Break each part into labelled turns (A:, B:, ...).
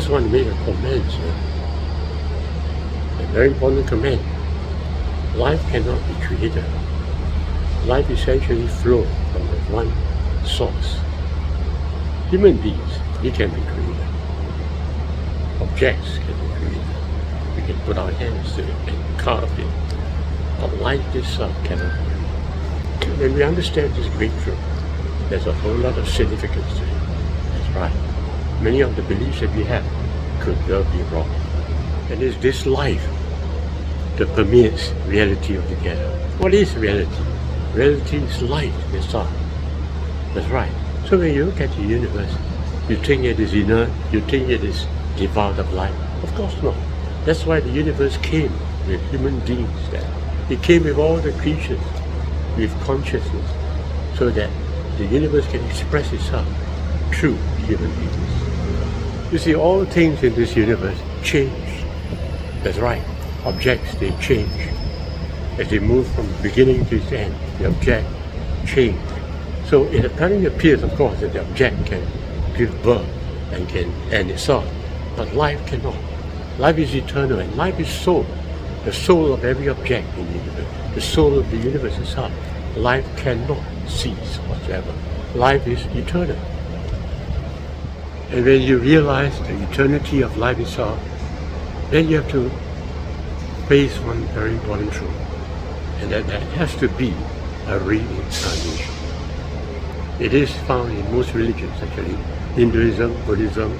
A: just want to make a comment, a very important comment. Life cannot be created. Life essentially flows from the one source. Human beings, we can be created. Objects can be created. We can put our hands to it and carve it. But life itself cannot be created. When we understand this great truth, there's a whole lot of significance to it. That's right. Many of the beliefs that we have could well be wrong. And it's this life that permeates reality altogether. What is reality? Reality is light itself. That's right. So when you look at the universe, you think it is inert, you think it is devoid of life. Of course not. That's why the universe came with human beings there. It came with all the creatures, with consciousness, so that the universe can express itself through human beings. You see, all things in this universe change. That's right. Objects, they change. As they move from beginning to its end, the object change. So it apparently appears, of course, that the object can give birth and can end itself. But life cannot. Life is eternal, and life is soul. The soul of every object in the universe. The soul of the universe itself. Life cannot cease whatsoever. Life is eternal. And when you realize the eternity of life itself, then you have to face one very important truth. And that there has to be a reincarnation. It is found in most religions, actually. Hinduism, Buddhism,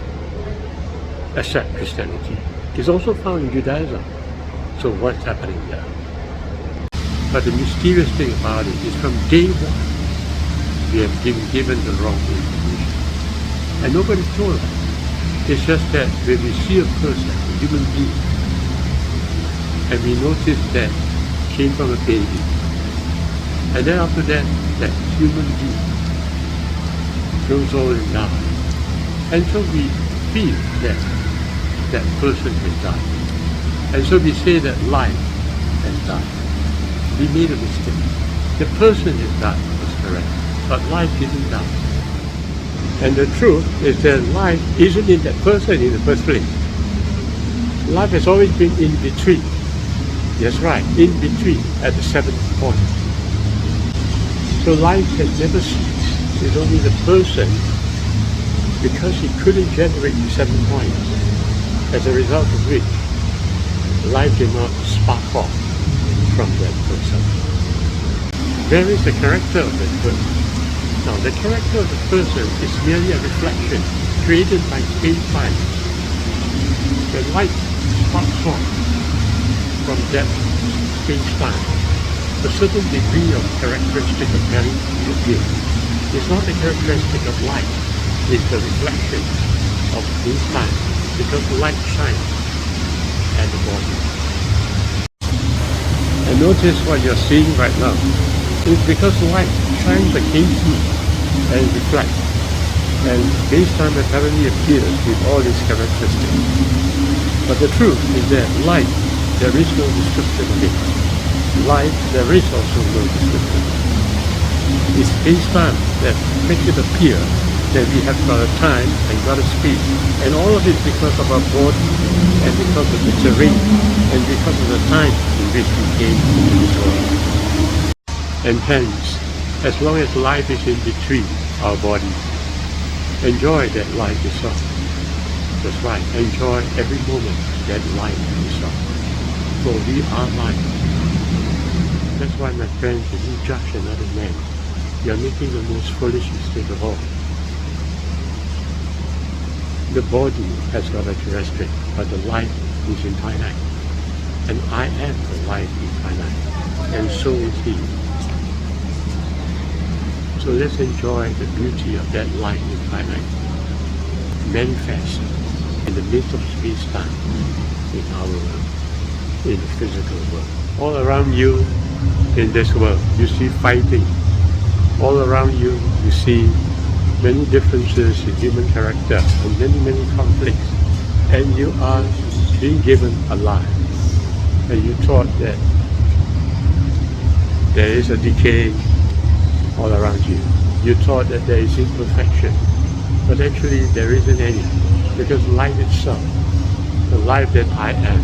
A: except Christianity. It's also found in Judaism. So what's happening there? But the mysterious thing about it is from day one, we have been given the wrong information. And nobody told us. It's just that when we see a person, a human being, and we notice that came from a baby, and then after that, that human being grows old and dies. And so we feel that that person has died. And so we say that life has died. We made a mistake. The person has died was correct, but life didn't die. And the truth is that life isn't in that person in the first place. Life has always been in between. That's right, in between at the seventh point. So life has never ceased. It's only the person, because he couldn't generate the 7 points, as a result of which life did not spark off from that person. Where is the character of that person? Now, the character of the person is merely a reflection created by space-time. The light sparks off from that space-time. A certain degree of characteristic of reality appears. It's not the characteristic of light, it's the reflection of space-time, because the light shines at the body. And notice what you're seeing right now. It's because light shines against you and reflects. And space-time apparently appears with all its characteristics. But the truth is that light, there is no description of it. Light, there is also no description. It's space-time that makes it appear that we have got a time and got a space. And all of it because of our body, and because of the terrain, and because of the time in which we came into this world. And hence, as long as life is in between our bodies, enjoy that life itself. That's right, enjoy every moment that life itself. For we are life. That's why, my friends, if you judge another man, you are making the most foolish mistake of all. The body has got a characteristic, but the life is infinite. And I am the life infinite, and so is he. So let's enjoy the beauty of that life infinite, manifest in the midst of space-time, in our world, in the physical world. All around you in this world, you see fighting. All around you, you see many differences in human character and many conflicts. And you are being given a life. And you thought that there is a decay all around you. You thought that there is imperfection. But actually there isn't any. Because life itself, the life that I am,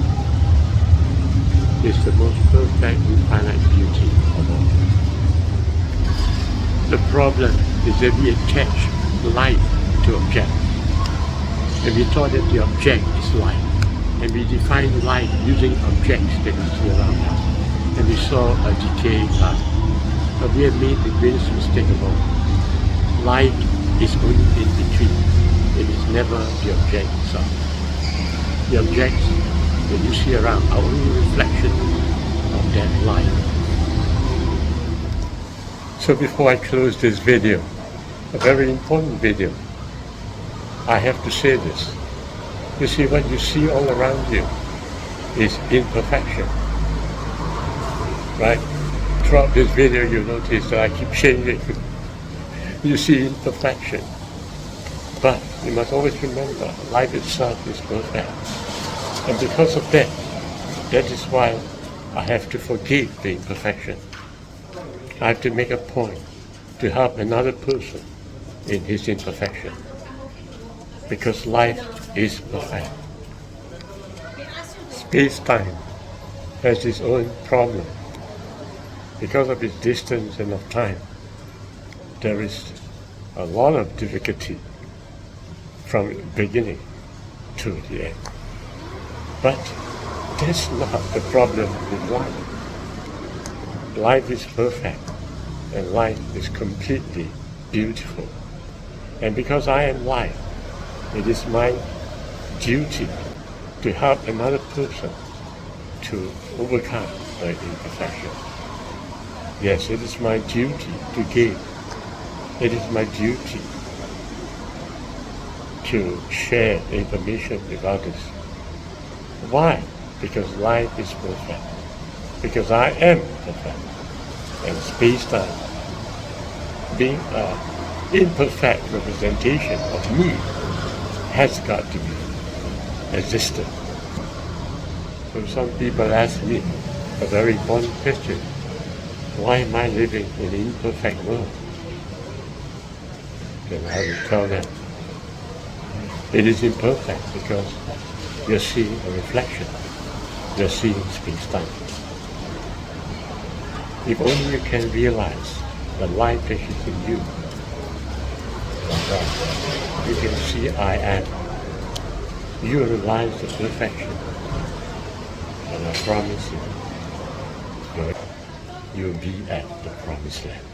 A: is the most perfect infinite beauty of all. The problem is that we attach life to object. And we thought that the object is life. And we define life using objects that we see around us. And we saw a decaying life. But we have made the greatest mistake of all. Life is only in between. It is never the object itself. The objects that you see around are only a reflection of that life. So before I close this video, a very important video, I have to say this. You see, what you see all around you is imperfection. Right? Throughout this video you notice that I keep changing. You see imperfection. But you must always remember, life itself is perfect. And because of that, that is why I have to forgive the imperfection. I have to make a point to help another person in his imperfection. Because life is perfect. Space-time has its own problem. Because of its distance and of time, there is a lot of difficulty from the beginning to the end. But that's not the problem with life. Life is perfect, and life is completely beautiful. And because I am life, it is my duty to help another person to overcome their imperfection. Yes, it is my duty to give. It is my duty to share information with others. Why? Because life is perfect. Because I am perfect. And space-time, being an imperfect representation of me, has got to be existent. So some people ask me a very important question. Why am I living in an imperfect world? Then I will tell them, it is imperfect because you're seeing a reflection. You're seeing space-time. If only you can realize the light that is in you, you can see I am. You realize the perfection. And I promise you, you'll be at the promised land.